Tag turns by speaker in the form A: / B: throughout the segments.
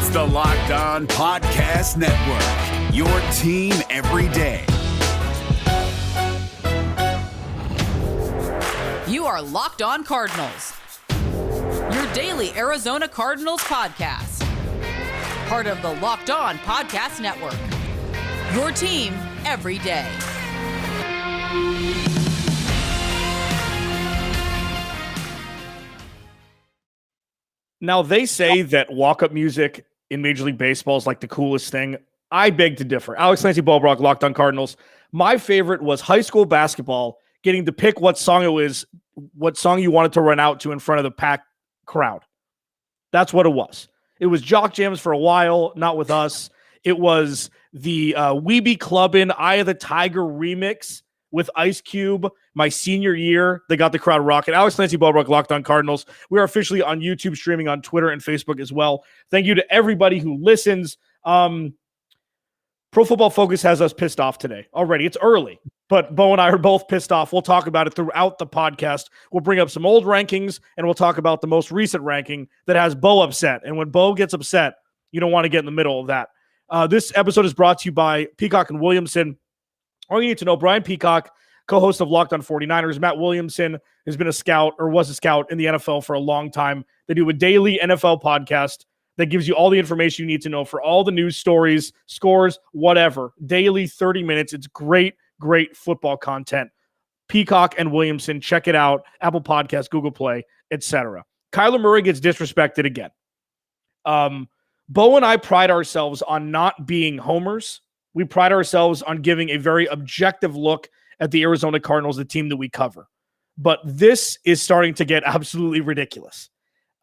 A: It's the Locked On Podcast Network, your team every day.
B: You are Locked On Cardinals, your daily Arizona Cardinals podcast. Part of the Locked On Podcast Network, your team every day.
C: Now, they say that walk-up music in Major League Baseball is like the coolest thing. I beg to differ. Clancy and Bo Brack, Locked On Cardinals. My favorite was high school basketball, getting to pick what song it was, what song you wanted to run out to in front of the packed crowd. That's what it was. It was Jock Jams for a while, not with us. It was the We Be Clubbin' Eye of the Tiger remix with Ice Cube, my senior year. They got the crowd rocking. Clancy, Bo Brack, Locked On Cardinals. We are officially on YouTube, streaming on Twitter and Facebook as well. Thank you to everybody who listens. Pro Football Focus has us pissed off today already. It's early, but Bo and I are both pissed off. We'll talk about it throughout the podcast. We'll bring up some old rankings, and we'll talk about the most recent ranking that has Bo upset. And when Bo gets upset, you don't want to get in the middle of that. This episode is brought to you by Peacock and Williamson. All you need to know, Brian Peacock, co-host of Locked On 49ers. Matt Williamson has been a scout or was a scout in the NFL for a long time. They do a daily NFL podcast that gives you all the information you need to know for all the news stories, scores, whatever. Daily, 30 minutes. It's great, great football content. Peacock and Williamson, check it out. Apple Podcasts, Google Play, etc. Kyler Murray gets disrespected again. Bo and I pride ourselves on not being homers. We pride ourselves on giving a very objective look at the Arizona Cardinals, the team that we cover. But this is starting to get absolutely ridiculous.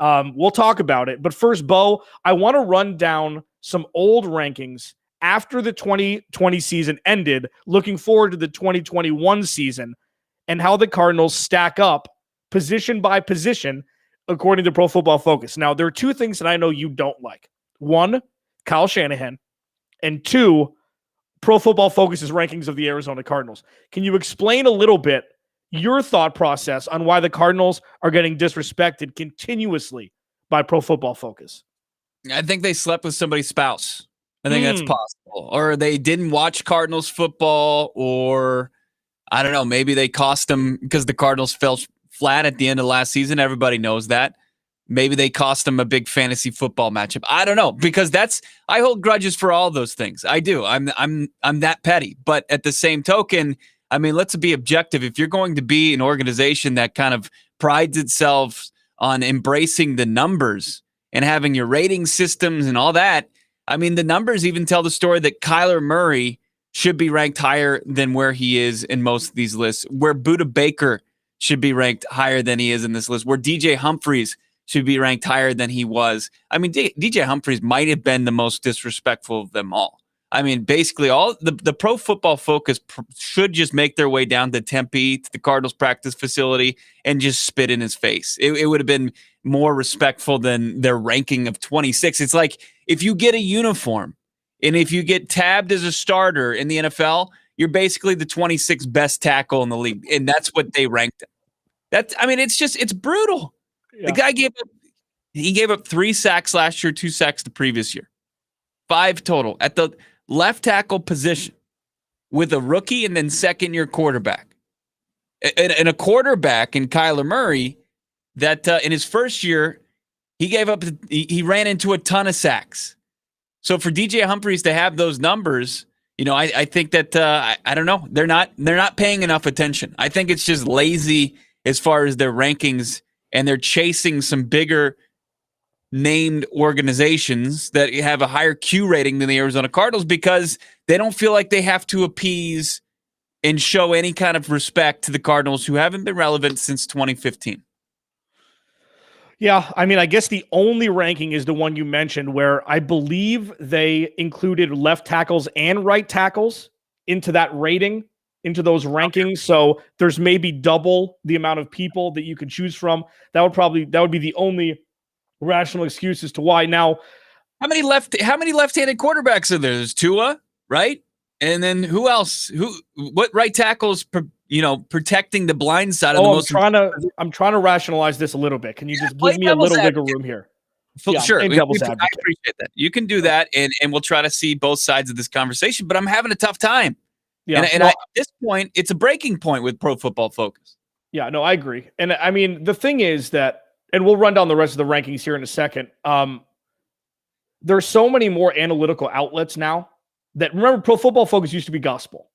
C: We'll talk about it. But first, Bo, I want to run down some old rankings after the 2020 season ended, looking forward to the 2021 season, and how the Cardinals stack up position by position according to Pro Football Focus. Now, there are two things that I know you don't like. One, Kyle Shanahan, and two, Pro Football Focus's rankings of the Arizona Cardinals. Can you explain a little bit your thought process on why the Cardinals are getting disrespected continuously by Pro Football Focus?
D: I think they slept with somebody's spouse. I think that's possible. Or they didn't watch Cardinals football, or I don't know, maybe they cost them because the Cardinals fell flat at the end of last season. Everybody knows that. Maybe they cost them a big fantasy football matchup. I don't know, because I hold grudges for all those things. I do. I'm that petty. But at the same token, I mean, let's be objective. If you're going to be an organization that kind of prides itself on embracing the numbers and having your rating systems and all that, I mean, the numbers even tell the story that Kyler Murray should be ranked higher than where he is in most of these lists, where Budda Baker should be ranked higher than he is in this list, where DJ Humphries should be ranked higher than he was. I mean, DJ Humphries might have been the most disrespectful of them all. I mean, basically, all the Pro Football Focus should just make their way down to Tempe, to the Cardinals practice facility, and just spit in his face. It would have been more respectful than their ranking of 26. It's like if you get a uniform and if you get tabbed as a starter in the NFL, you're basically the 26th best tackle in the league, and that's what they ranked him. It's brutal. Yeah. The guy gave up 3 sacks last year, 2 sacks the previous year. 5 total at the left tackle position with a rookie and then second-year quarterback. And a quarterback in Kyler Murray that in his first year, he ran into a ton of sacks. So for DJ Humphries to have those numbers, I think that I don't know. They're not paying enough attention. I think it's just lazy as far as their rankings, and they're chasing some bigger named organizations that have a higher Q rating than the Arizona Cardinals because they don't feel like they have to appease and show any kind of respect to the Cardinals, who haven't been relevant since 2015.
C: Yeah, I mean, I guess the only ranking is the one you mentioned, where I believe they included left tackles and right tackles into that rating, into those rankings. So there's maybe double the amount of people that you could choose from. That would be the only rational excuse as to why. Now,
D: how many left-handed quarterbacks are there? There's Tua, right? And then who else? What right tackles protecting the blind side of the most?
C: I'm trying to rationalize this a little bit. Can you just give me a little wiggle room here?
D: Sure.
C: And
D: I
C: devil's advocate.
D: appreciate that. You can do that, and we'll try to see both sides of this conversation, but I'm having a tough time.
C: Yeah.
D: At this point, it's a breaking point with Pro Football Focus.
C: Yeah, no, I agree. And I mean, the thing is that, and we'll run down the rest of the rankings here in a second. There's so many more analytical outlets now that, remember, Pro Football Focus used to be gospel.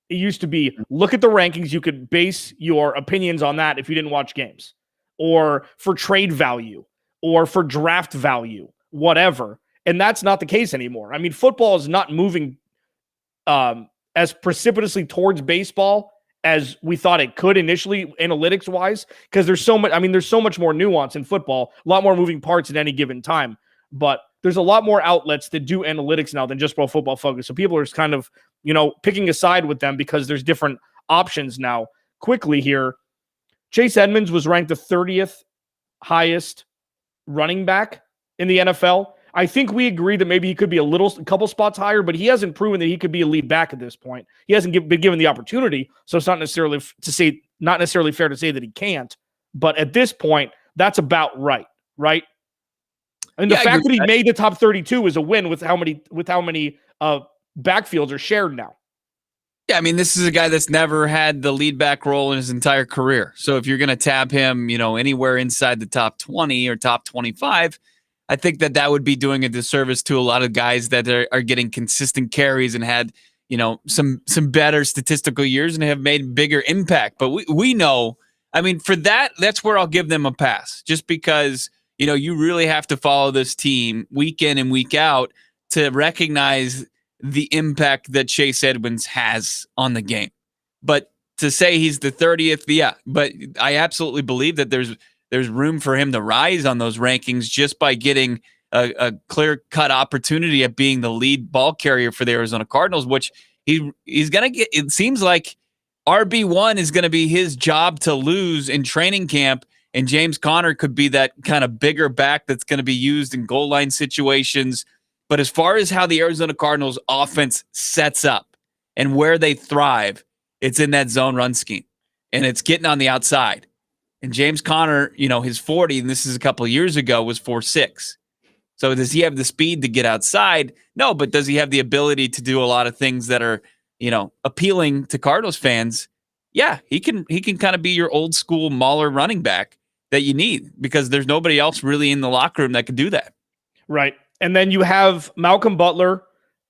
C: It used to be, look at the rankings. You could base your opinions on that if you didn't watch games, or for trade value, or for draft value, whatever. And that's not the case anymore. I mean, football is not moving as precipitously towards baseball as we thought it could initially, analytics wise, because there's so much more nuance in football, a lot more moving parts at any given time. But there's a lot more outlets that do analytics now than just Pro Football Focus. So people are just kind of, picking a side with them because there's different options now. Quickly here, Chase Edmonds was ranked the 30th highest running back in the NFL. I think we agree that maybe he could be a couple spots higher, but he hasn't proven that he could be a lead back at this point. He hasn't been given the opportunity, so it's not necessarily fair to say that he can't. But at this point, that's about right? And the fact that he made the top 32 is a win with how many backfields are shared now.
D: Yeah, I mean, this is a guy that's never had the lead back role in his entire career. So if you're going to tab him, anywhere inside the top 20 or top 25, I think that would be doing a disservice to a lot of guys that are getting consistent carries and had, some better statistical years and have made bigger impact. But we know, I mean, for that's where I'll give them a pass, just because, you really have to follow this team week in and week out to recognize the impact that Chase Edmonds has on the game. But to say he's the 30th, yeah, but I absolutely believe that there's room for him to rise on those rankings just by getting a clear-cut opportunity at being the lead ball carrier for the Arizona Cardinals, which he's going to get. It seems like RB1 is going to be his job to lose in training camp, and James Conner could be that kind of bigger back that's going to be used in goal line situations. But as far as how the Arizona Cardinals offense sets up and where they thrive, it's in that zone run scheme, and it's getting on the outside. And James Conner, his 40, and this is a couple of years ago, was 4.6. So does he have the speed to get outside? No, but does he have the ability to do a lot of things that are, appealing to Cardinals fans? Yeah, he can kind of be your old school mauler running back that you need, because there's nobody else really in the locker room that could do that.
C: Right. And then you have Malcolm Butler,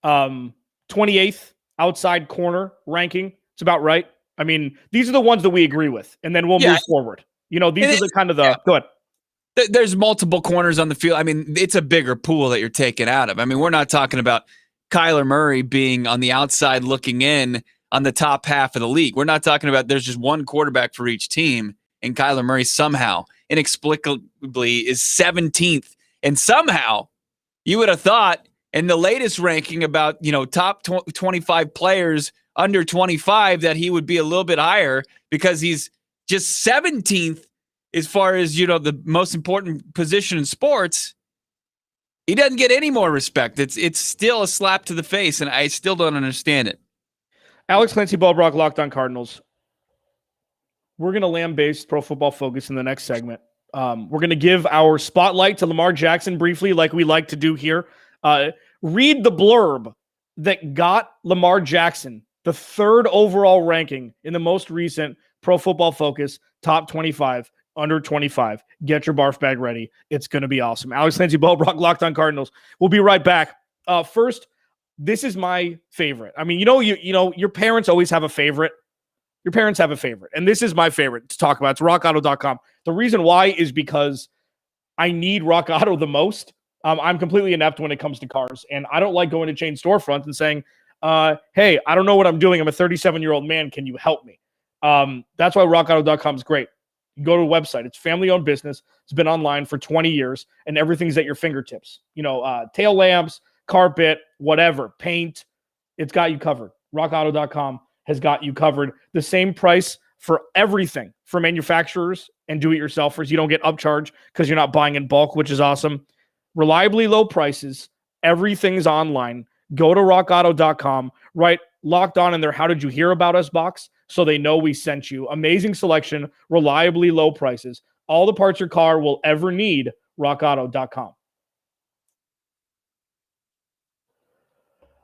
C: 28th outside corner ranking. It's about right. I mean, these are the ones that we agree with, and then we'll move forward. These are the kind of the go ahead.
D: There's multiple corners on the field. I mean, it's a bigger pool that you're taking out of. I mean, we're not talking about Kyler Murray being on the outside looking in on the top half of the league. We're not talking about there's just one quarterback for each team, and Kyler Murray somehow, inexplicably, is 17th. And somehow, you would have thought in the latest ranking about, top 25 players under 25 that he would be a little bit higher, because he's just 17th as far as, the most important position in sports. He doesn't get any more respect. It's still a slap to the face, and I still don't understand it.
C: Alex Clancy, Bo Brack, Locked On Cardinals. We're going to lambaste Pro Football Focus in the next segment. We're going to give our spotlight to Lamar Jackson briefly, like we like to do here. Read the blurb that got Lamar Jackson the 3rd overall ranking in the most recent Pro Football Focus top 25, under 25. Get your barf bag ready. It's going to be awesome. Alex Clancy, Bo Brack, Locked On Cardinals. We'll be right back. First, this is my favorite. I mean, your parents always have a favorite. Your parents have a favorite, and this is my favorite to talk about. It's rockauto.com. The reason why is because I need Rock Auto the most. I'm completely inept when it comes to cars, and I don't like going to chain storefronts and saying, hey, I don't know what I'm doing. I'm a 37-year-old man. Can you help me? That's why rockauto.com is great. You go to a website. It's family-owned business. It's been online for 20 years, and everything's at your fingertips. Tail lamps, carpet, whatever, paint. It's got you covered. rockauto.com has got you covered. The same price for everything for manufacturers and do-it-yourselfers. You don't get upcharged because you're not buying in bulk, which is awesome. Reliably low prices. Everything's online. Go to rockauto.com. Write Locked On in their How Did You Hear About Us box so they know we sent you. Amazing selection. Reliably low prices. All the parts your car will ever need. rockauto.com.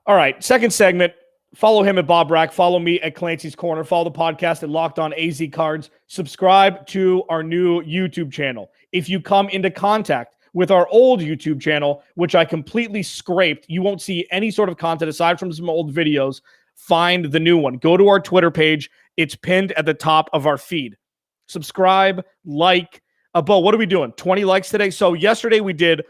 C: All right, second segment. Follow him at Bob Brack. Follow me at Clancy's Corner. Follow the podcast at Locked On AZ Cards. Subscribe to our new YouTube channel. If you come into contact with our old YouTube channel, which I completely scraped, you won't see any sort of content aside from some old videos. Find the new one. Go to our Twitter page. It's pinned at the top of our feed. Subscribe, like. Bo, what are we doing? 20 likes today? So yesterday we did,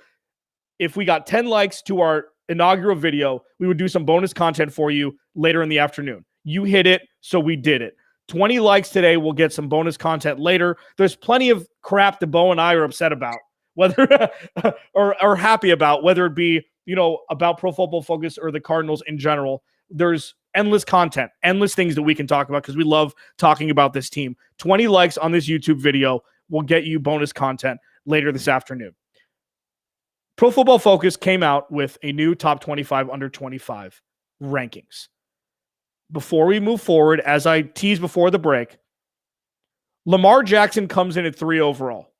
C: if we got 10 likes to our inaugural video, we would do some bonus content for you later in the afternoon. You hit it, so we did it. 20 likes today, we'll get some bonus content later. There's plenty of crap that Bo and I are upset about, whether or happy about, whether it be, about Pro Football Focus or the Cardinals in general. There's endless content, endless things that we can talk about because we love talking about this team. 20 likes on this YouTube video will get you bonus content later this afternoon. Pro Football Focus came out with a new top 25 under 25 rankings. Before we move forward, as I teased before the break, Lamar Jackson comes in at 3 overall,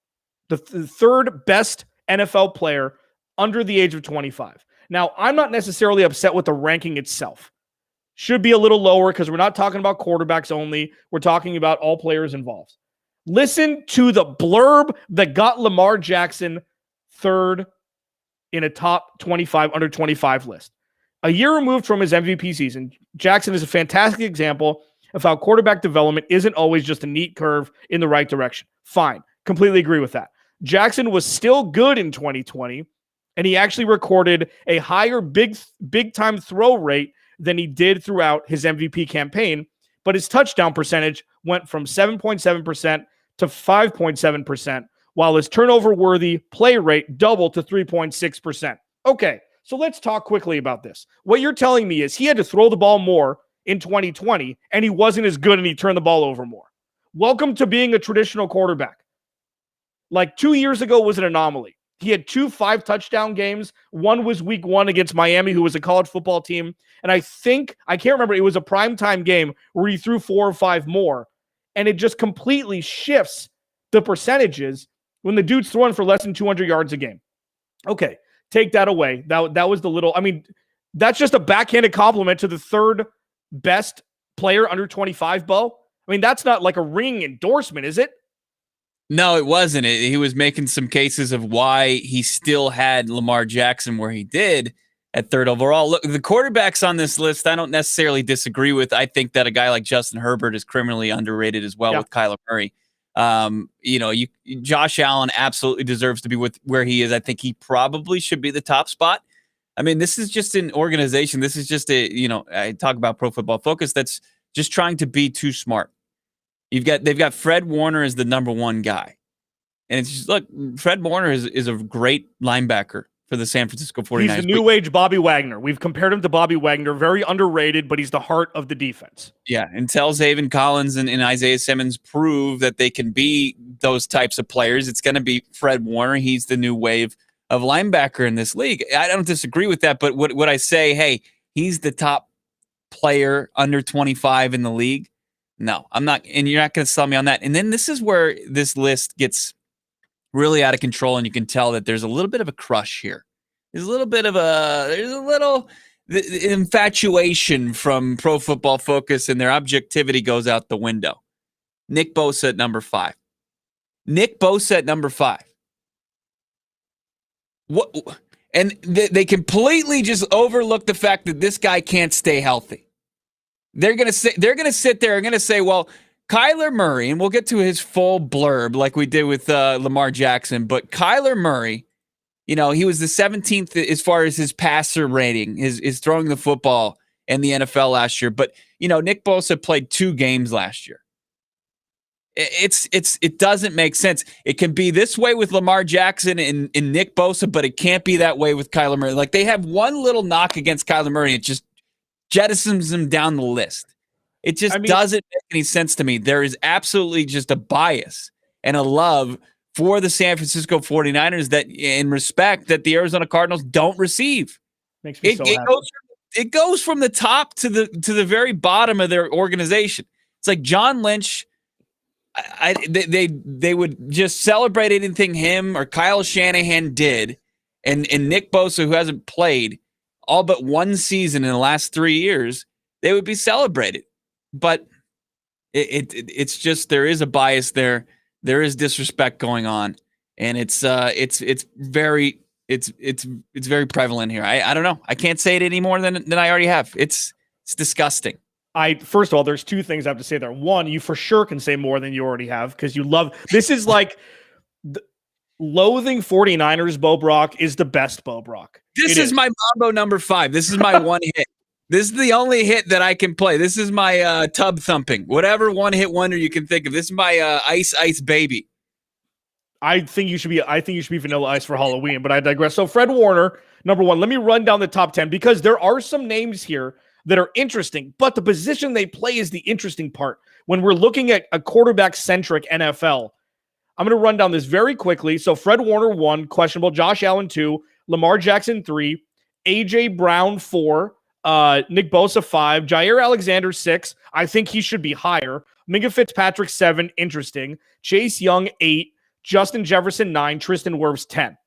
C: the third best NFL player under the age of 25. Now, I'm not necessarily upset with the ranking itself. Should be a little lower because we're not talking about quarterbacks only. We're talking about all players involved. Listen to the blurb that got Lamar Jackson third in a top 25 under 25 list. A year removed from his MVP season, Jackson is a fantastic example of how quarterback development isn't always just a neat curve in the right direction. Fine. Completely agree with that. Jackson was still good in 2020, and he actually recorded a higher big-time throw rate than he did throughout his MVP campaign, but his touchdown percentage went from 7.7% to 5.7%, while his turnover-worthy play rate doubled to 3.6%. Okay, so let's talk quickly about this. What you're telling me is he had to throw the ball more in 2020, and he wasn't as good, and he turned the ball over more. Welcome to being a traditional quarterback. Like 2 years ago was an anomaly. He had 2 5-touchdown games. One was week 1 against Miami, who was a college football team. And I can't remember, it was a primetime game where he threw 4 or 5 more. And it just completely shifts the percentages when the dude's throwing for less than 200 yards a game. Okay, take that away. That was the little, that's just a backhanded compliment to the third best player under 25, Bo. That's not like a ring endorsement, is it?
D: No, it wasn't. He was making some cases of why he still had Lamar Jackson where he did at third overall. Look, the quarterbacks on this list, I don't necessarily disagree with. I think that a guy like Justin Herbert is criminally underrated as well with Kyler Murray. Josh Allen absolutely deserves to be with where he is. I think he probably should be the top spot. This is just an organization. This is just I talk about Pro Football Focus that's just trying to be too smart. They've got Fred Warner as the number 1 guy. And it's just, look, Fred Warner is a great linebacker for the San Francisco 49ers.
C: He's the new age Bobby Wagner. We've compared him to Bobby Wagner. Very underrated, but he's the heart of the defense.
D: Yeah, until Zaven Collins and Isaiah Simmons prove that they can be those types of players, it's going to be Fred Warner. He's the new wave of linebacker in this league. I don't disagree with that, but would I say, hey, he's the top player under 25 in the league? No, I'm not, and you're not going to sell me on that. And then this is where this list gets really out of control, and you can tell that there's a little bit of a crush here. There's a little infatuation from Pro Football Focus, and their objectivity goes out the window. Nick Bosa at number 5. What? And they completely just overlook the fact that this guy can't stay healthy. They're gonna sit there and gonna say, well, Kyler Murray, and we'll get to his full blurb like we did with Lamar Jackson, but Kyler Murray, he was the 17th as far as his passer rating, his throwing the football in the NFL last year. But Nick Bosa played 2 games last year. It doesn't make sense. It can be this way with Lamar Jackson and Nick Bosa, but it can't be that way with Kyler Murray. Like, they have one little knock against Kyler Murray, and it just jettisons him down the list. It just doesn't make any sense to me. There is absolutely just a bias and a love for the San Francisco 49ers that, in respect, that the Arizona Cardinals don't receive.
C: Makes me so happy.
D: It goes from the top to the very bottom of their organization. It's like John Lynch. They would just celebrate anything him or Kyle Shanahan did, and Nick Bosa, who hasn't played, all but one season in the last 3 years, they would be celebrated. But it's just, there is a bias there. There is disrespect going on, and it's very prevalent here. I don't know. I can't say it any more than I already have. It's disgusting.
C: First of all, there's two things I have to say there. One, you for sure can say more than you already have because you love. This is like loathing 49ers. Bo Brack is the best Bo Brack.
D: This is my Mambo number 5. This is my one hit. This is the only hit that I can play. This is my tub thumping. Whatever one hit wonder you can think of. This is my ice baby. I think you should be Vanilla Ice for Halloween, but I digress. So Fred Warner, number 1. Let me run down the top 10 because there are some names here that are interesting, but the position they play is the interesting part. When we're looking at a quarterback-centric NFL, I'm going to run down this very quickly. So Fred Warner 1, questionable. Josh Allen 2, Lamar Jackson 3, A.J. Brown 4, Nick Bosa 5, Jair Alexander 6. I think he should be higher. Minka Fitzpatrick 7, interesting. Chase Young 8, Justin Jefferson 9, Tristan Wirfs 10.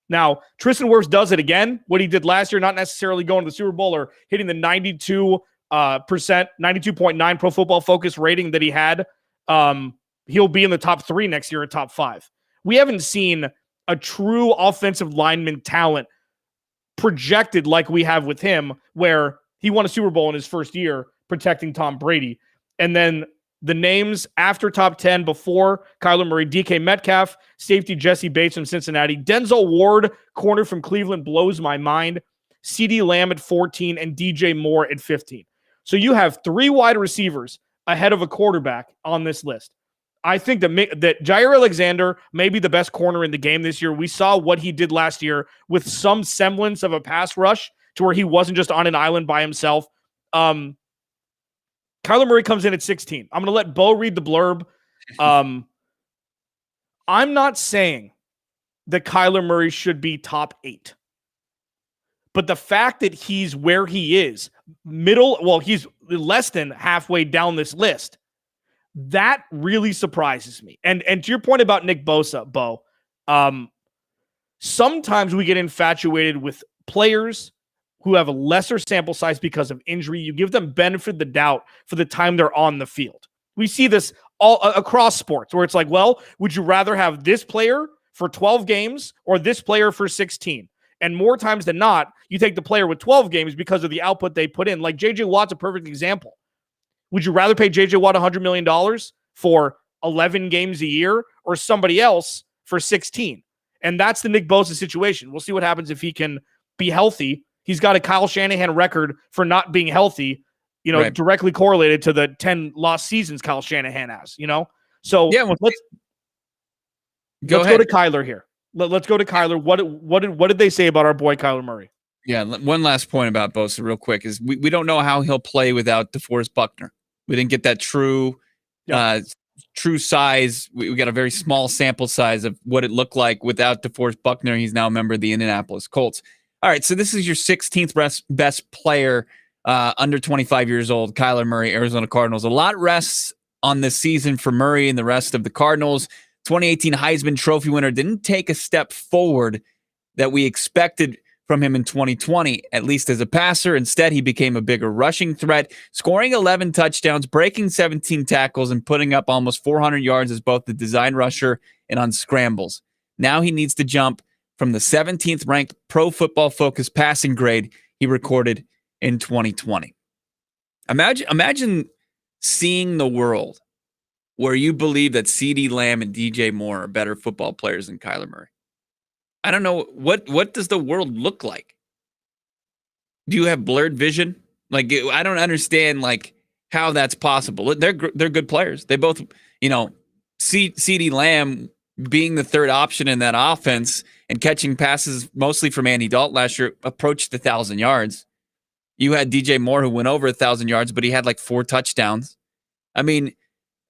D: Now, Tristan Wirfs does it again. What he did last year, not necessarily going to the Super Bowl or hitting the 92.9 Pro Football Focus rating that he had. He'll be in the top 3 next year or top 5. We haven't seen a true offensive lineman talent projected like we have with him, where he won a Super Bowl in his first year protecting Tom Brady. And then the names after top 10 before Kyler Murray: DK Metcalf, safety Jesse Bates from Cincinnati, Denzel Ward, corner from Cleveland, blows my mind, CeeDee Lamb at 14, and DJ Moore at 15. So you have 3 wide receivers ahead of a quarterback on this list. I think that Jair Alexander may be the best corner in the game this year. We saw what he did last year with some semblance of a pass rush to where he wasn't just on an island by himself. Kyler Murray comes in at 16. I'm going to let Bo read the blurb. I'm not saying that Kyler Murray should be top 8. But the fact that he's where he is, he's less than halfway down this list, that really surprises me. And to your point about Nick Bosa, Bo, sometimes we get infatuated with players who have a lesser sample size because of injury. You give them benefit of the doubt for the time they're on the field. We see this all across sports where it's like, well, would you rather have this player for 12 games or this player for 16? And more times than not, you take the player with 12 games because of the output they put in. Like J.J. Watt's a perfect example. Would you rather pay J.J. Watt $100 million for 11 games a year or somebody else for 16? And that's the Nick Bosa situation. We'll see what happens if he can be healthy. He's got a Kyle Shanahan record for not being healthy, right, directly correlated to the 10 lost seasons Kyle Shanahan has, So yeah, let's go to Kyler here. Let's go to Kyler. What did they say about our boy Kyler Murray? Yeah, one last point about Bosa real quick is we don't know how he'll play without DeForest Buckner. We didn't get that true size. We got a very small sample size of what it looked like without DeForest Buckner. He's now a member of the Indianapolis Colts. All right, so this is your 16th best player under 25 years old, Kyler Murray, Arizona Cardinals. A lot rests on this season for Murray and the rest of the Cardinals. 2018 Heisman Trophy winner didn't take a step forward that we expected from him in 2020, at least as a passer. Instead, he became a bigger rushing threat, scoring 11 touchdowns, breaking 17 tackles, and putting up almost 400 yards as both the design rusher and on scrambles. Now he needs to jump from the 17th ranked Pro Football Focus passing grade he recorded in 2020. Imagine seeing the world where you believe that CeeDee Lamb and DJ Moore are better football players than Kyler Murray. I don't know, what does the world look like? Do you have blurred vision? Like, I don't understand how that's possible. They're good players. They both, CeeDee Lamb being the third option in that offense and catching passes mostly from Andy Dalton last year, approached 1,000 yards. You had DJ Moore who went over 1,000 yards, but he had 4 touchdowns. I mean,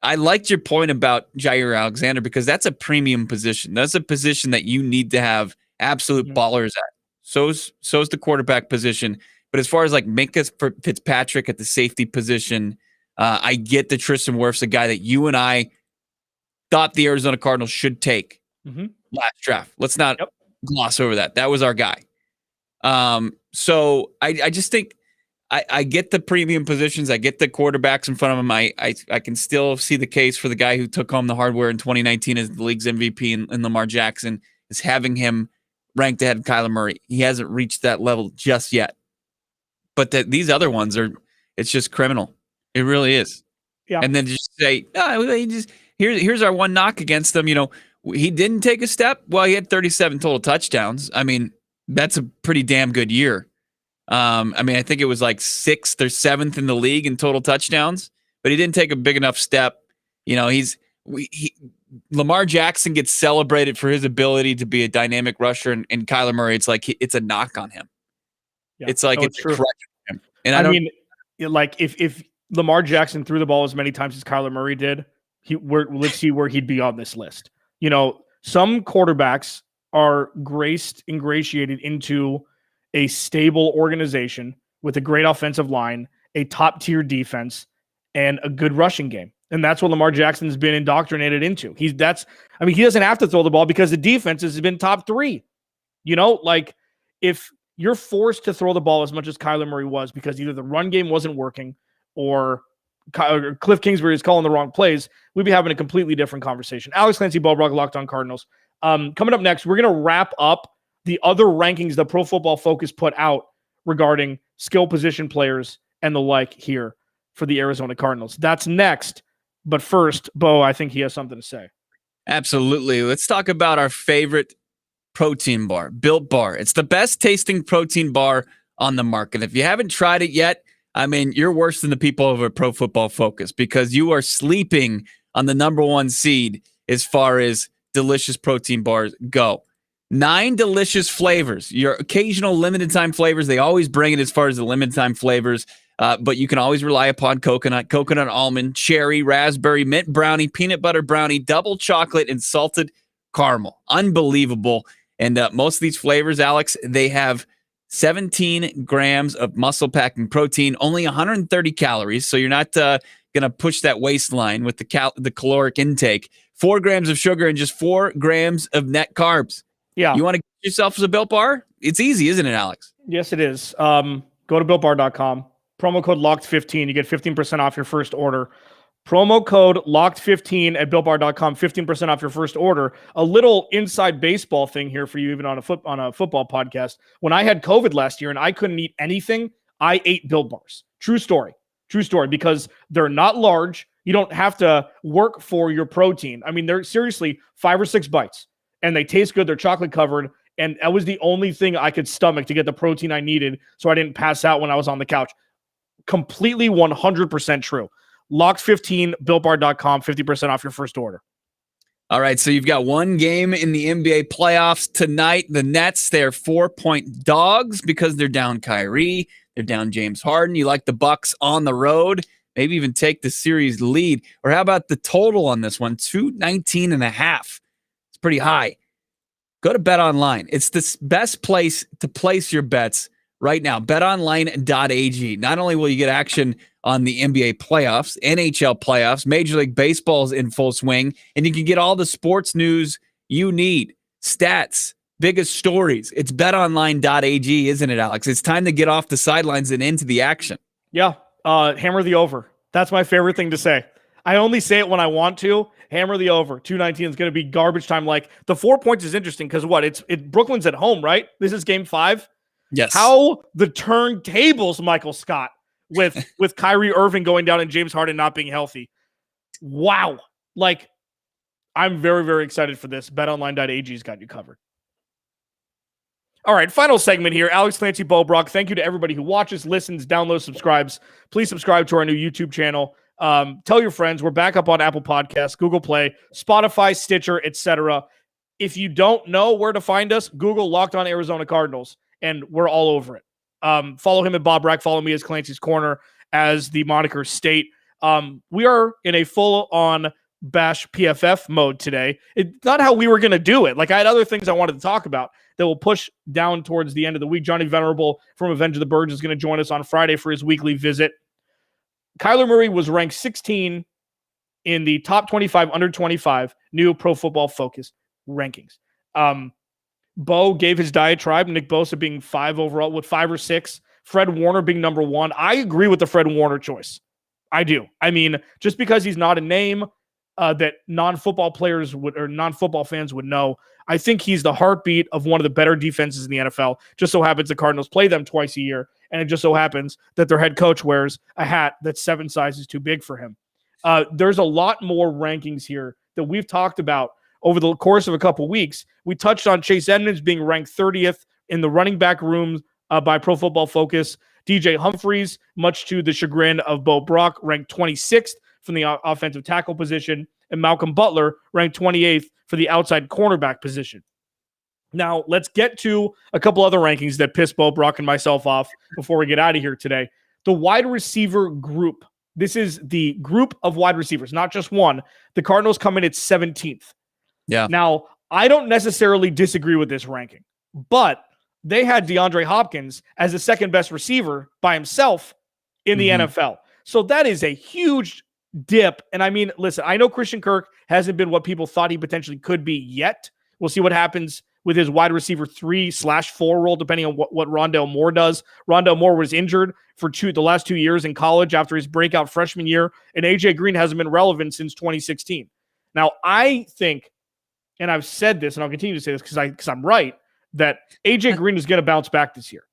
D: I liked your point about Jair Alexander because that's a premium position. That's a position that you need to have absolute ballers at. So's the quarterback position. But as far as Minka Fitzpatrick at the safety position, I get the Tristan Wirfs, a guy that you and I thought the Arizona Cardinals should take last draft. Let's not gloss over that. That was our guy. So I just think I get the premium positions. I get the quarterbacks in front of him. I can still see the case for the guy who took home the hardware in 2019 as the league's MVP and Lamar Jackson is having him ranked ahead of Kyler Murray. He hasn't reached that level just yet. But these other ones it's just criminal. It really is.
C: Yeah.
D: And then just say, here's our one knock against them. He didn't take a step. Well, he had 37 total touchdowns. I mean, that's a pretty damn good year. I think it was like 6th or 7th in the league in total touchdowns, but he didn't take a big enough step. Lamar Jackson gets celebrated for his ability to be a dynamic rusher, and Kyler Murray, it's like it's a knock on him. Yeah. It's like it's true. Him. And
C: if Lamar Jackson threw the ball as many times as Kyler Murray did, let's see where he'd be on this list. Some quarterbacks are ingratiated into a stable organization with a great offensive line, a top-tier defense, and a good rushing game. And that's what Lamar Jackson's been indoctrinated into. He doesn't have to throw the ball because the defense has been top 3. If you're forced to throw the ball as much as Kyler Murray was because either the run game wasn't working or Cliff Kingsbury is calling the wrong plays, we'd be having a completely different conversation. Alex Clancy, Bo Brack, Locked On Cardinals. Coming up next, we're going to wrap up the other rankings that Pro Football Focus put out regarding skill position players and the like here for the Arizona Cardinals. That's next. But first, Bo, I think he has something to say.
D: Absolutely. Let's talk about our favorite protein bar, Built Bar. It's the best tasting protein bar on the market. If you haven't tried it yet, you're worse than the people over at Pro Football Focus because you are sleeping on the number 1 seed as far as delicious protein bars go. 9 delicious flavors. Your occasional limited time flavors, they always bring it as far as the limited time flavors, but you can always rely upon coconut almond, cherry, raspberry, mint brownie, peanut butter brownie, double chocolate, and salted caramel. Unbelievable. And most of these flavors, Alex, they have 17 grams of muscle packing protein, only 130 calories. So you're not going to push that waistline with the caloric intake. 4 grams of sugar and just 4 grams of net carbs.
C: Yeah.
D: You want to get yourself a Built Bar? It's easy, isn't it, Alex?
C: Yes, it is. Go to BuiltBar.com. Promo code LOCKED15. You get 15% off your first order. Promo code LOCKED15 at BuiltBar.com. 15% off your first order. A little inside baseball thing here for you, even on a football podcast. When I had COVID last year and I couldn't eat anything, I ate Built Bars. True story, because they're not large. You don't have to work for your protein. They're seriously 5 or 6 bites. And they taste good. They're chocolate covered. And that was the only thing I could stomach to get the protein I needed so I didn't pass out when I was on the couch. Completely 100% true. Locked15, BuiltBar.com, 50% off your first order.
D: All right, so you've got one game in the NBA playoffs tonight. The Nets, they're 4-point dogs because they're down Kyrie. They're down James Harden. You like the Bucks on the road. Maybe even take the series lead. Or how about the total on this one? 219.5. Pretty high. Go to BetOnline. It's the best place to place your bets right now. BetOnline.ag. Not only will you get action on the NBA playoffs, NHL playoffs, Major League Baseball's in full swing, and you can get all the sports news you need, stats, biggest stories. It's BetOnline.ag, isn't it, Alex? It's time to get off the sidelines and into the action.
C: Yeah. Hammer the over. That's my favorite thing to say. I only say it when I want to. Hammer the over. 219 is going to be garbage time. Like the 4 points is interesting because Brooklyn's at home, right? This is game 5.
D: Yes.
C: How the turntables, Michael Scott, with Kyrie Irving going down and James Harden not being healthy. Wow. I'm very, very excited for this. BetOnline.ag's got you covered. All right, final segment here. Alex Clancy, Bo Brack. Thank you to everybody who watches, listens, downloads, subscribes. Please subscribe to our new YouTube channel. Tell your friends. We're back up on Apple Podcasts, Google Play, Spotify, Stitcher, etc. If you don't know where to find us, Google Locked On Arizona Cardinals, and we're all over it. Follow him at Bob Brack. Follow me as Clancy's Corner, as the moniker state. We are in a full-on Bash PFF mode today. It's not how we were going to do it. I had other things I wanted to talk about that will push down towards the end of the week. Johnny Venerable from Avenge of the Birds is going to join us on Friday for his weekly visit. Kyler Murray was ranked 16 in the top 25 under 25 new Pro Football Focus rankings. Bo gave his diatribe, Nick Bosa being 5 overall with 5 or 6, Fred Warner being number 1. I agree with the Fred Warner choice. I do. I mean, just because he's not a name that non-football players would or non-football fans would know, I think he's the heartbeat of one of the better defenses in the NFL. Just so happens the Cardinals play them twice a year, and it just so happens that their head coach wears a hat that's 7 sizes too big for him. There's a lot more rankings here that we've talked about over the course of a couple weeks. We touched on Chase Edmonds being ranked 30th in the running back room by Pro Football Focus. DJ Humphries, much to the chagrin of Bo Brack, ranked 26th from the offensive tackle position, and Malcolm Butler ranked 28th for the outside cornerback position. Now, let's get to a couple other rankings that piss Bo Brack and myself off before we get out of here today. The wide receiver group. This is the group of wide receivers, not just one. The Cardinals come in at 17th.
D: Yeah.
C: Now, I don't necessarily disagree with this ranking, but they had DeAndre Hopkins as the second best receiver by himself in the NFL. So that is a huge dip. And I mean, listen, I know Christian Kirk hasn't been what people thought he potentially could be yet. We'll see what happens with his wide receiver 3/4 role, depending on what Rondale Moore does. Rondale Moore was injured for the last 2 years in college after his breakout freshman year, and AJ Green hasn't been relevant since 2016. Now, I think, and I've said this, and I'll continue to say this because I'm right, that AJ Green is going to bounce back this year.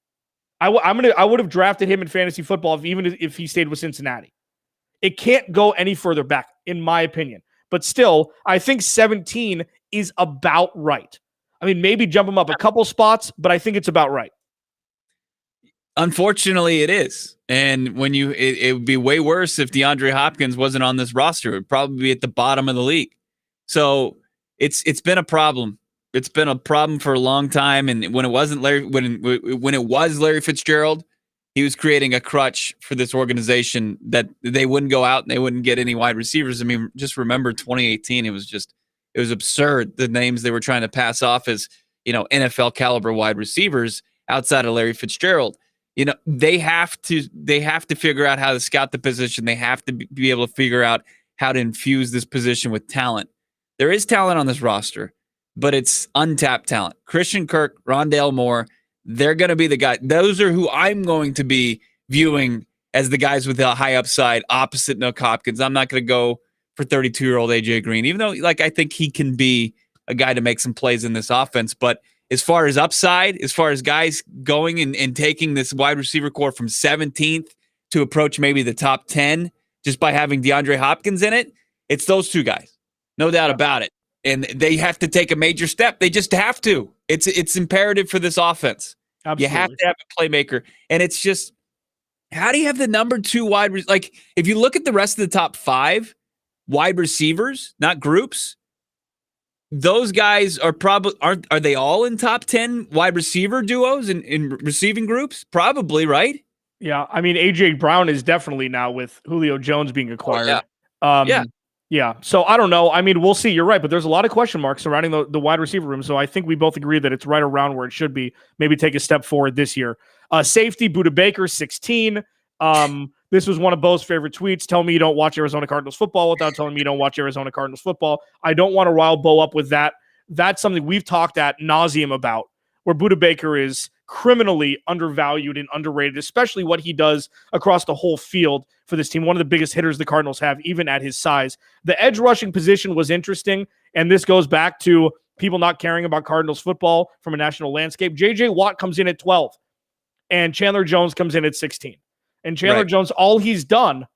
C: I would have drafted him in fantasy football even if he stayed with Cincinnati. It can't go any further back, in my opinion. But still, I think 17 is about right. I mean, maybe jump him up a couple spots, but I think it's about right.
D: Unfortunately, it is. And when it would be way worse if DeAndre Hopkins wasn't on this roster. It would probably be at the bottom of the league. So it's been a problem. It's been a problem for a long time. And when it wasn't when it was Larry Fitzgerald, he was creating a crutch for this organization that they wouldn't go out and they wouldn't get any wide receivers. I mean, just remember 2018. It was absurd. The names they were trying to pass off as, NFL caliber wide receivers outside of Larry Fitzgerald. They have to figure out how to scout the position. They have to be able to figure out how to infuse this position with talent. There is talent on this roster, but it's untapped talent. Christian Kirk, Rondale Moore, they're going to be the guy. Those are who I'm going to be viewing as the guys with the high upside opposite Nick Hopkins. I'm not going to go for 32-year-old AJ Green, even though I think he can be a guy to make some plays in this offense. But as far as upside, as far as guys going and taking this wide receiver core from 17th to approach maybe the top 10 just by having DeAndre Hopkins in it, it's those two guys. No doubt about it. And they have to take a major step. They just have to. It's imperative for this offense. Absolutely. You have to have a playmaker. And it's just, how do you have the number 2 wide like if you look at the rest of the top 5 wide receivers, not groups, those guys are probably are they all in top 10 wide receiver duos in receiving groups? Probably, right?
C: Yeah. I mean, AJ Brown is definitely now with Julio Jones being acquired.
D: Oh, yeah.
C: Yeah. So I don't know. I mean, we'll see. You're right, but there's a lot of question marks surrounding the wide receiver room. So I think we both agree that it's right around where it should be. Maybe take a step forward this year. Safety, Budda Baker, 16. This was one of Bo's favorite tweets. Tell me you don't watch Arizona Cardinals football without telling me you don't watch Arizona Cardinals football. I don't want to rile Bo up with that. That's something we've talked ad nauseum about, where Budda Baker is criminally undervalued and underrated, especially what he does across the whole field for this team. One of the biggest hitters the Cardinals have, even at his size. The edge rushing position was interesting, and this goes back to people not caring about Cardinals football from a national landscape. J.J. Watt comes in at 12, and Chandler Jones comes in at 16. And Chandler Jones, all he's done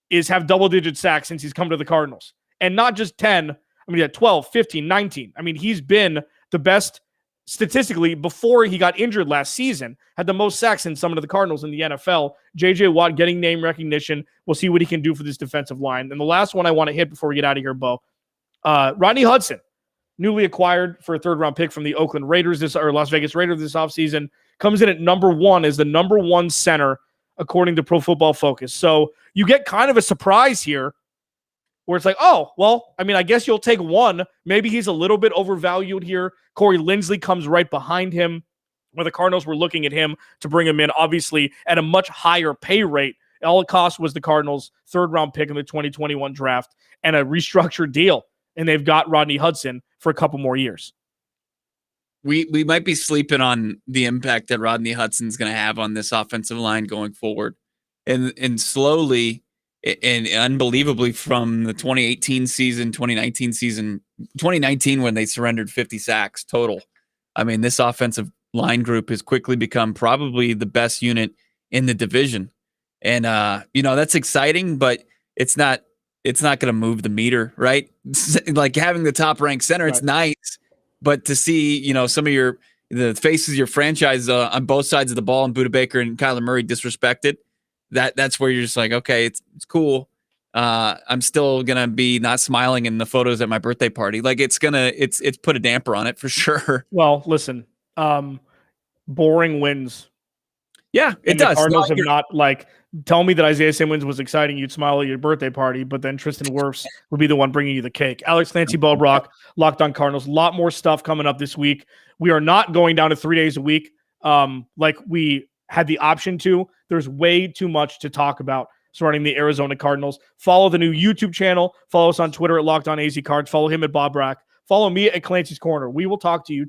C: is have double-digit sacks since he's come to the Cardinals. And not just 10, I mean, at 12, 15, 19. I mean, he's been the best statistically before he got injured last season, had the most sacks in some of the Cardinals in the NFL. J.J. Watt getting name recognition. We'll see what he can do for this defensive line. And the last one I want to hit before we get out of here, Bo. Rodney Hudson, newly acquired for a third-round pick from the Oakland Raiders or Las Vegas Raiders this offseason, comes in at number 1 as the number 1 center according to Pro Football Focus. So you get kind of a surprise here where it's like, oh, well, I mean, I guess you'll take one. Maybe he's a little bit overvalued here. Corey Linsley comes right behind him, where the Cardinals were looking at him to bring him in, obviously, at a much higher pay rate. All it cost was the Cardinals' third-round pick in the 2021 draft and a restructured deal, and they've got Rodney Hudson for a couple more years.
D: we might be sleeping on the impact that Rodney Hudson's going to have on this offensive line going forward. And slowly and unbelievably from the 2018 season, 2019 when they surrendered 50 sacks total. I mean, this offensive line group has quickly become probably the best unit in the division. And, that's exciting, but it's not going to move the meter, right? Like having the top ranked center, it's nice, but to see, some of the faces of your franchise on both sides of the ball, and Budda Baker and Kyler Murray disrespected, that's where you're just like, okay, it's cool. I'm still gonna be not smiling in the photos at my birthday party. Like it's put a damper on it for sure.
C: Well, listen, boring wins.
D: Yeah, it does.
C: The Cardinals have not tell me that Isaiah Simmons was exciting. You'd smile at your birthday party, but then Tristan Wirfs would be the one bringing you the cake. Alex Clancy, Bo Brack, Locked On Cardinals. A lot more stuff coming up this week. We are not going down to 3 days a week like we had the option to. There's way too much to talk about surrounding the Arizona Cardinals. Follow the new YouTube channel. Follow us on Twitter at Locked On AZ Cards. Follow him at Bob Brack. Follow me at Clancy's Corner. We will talk to you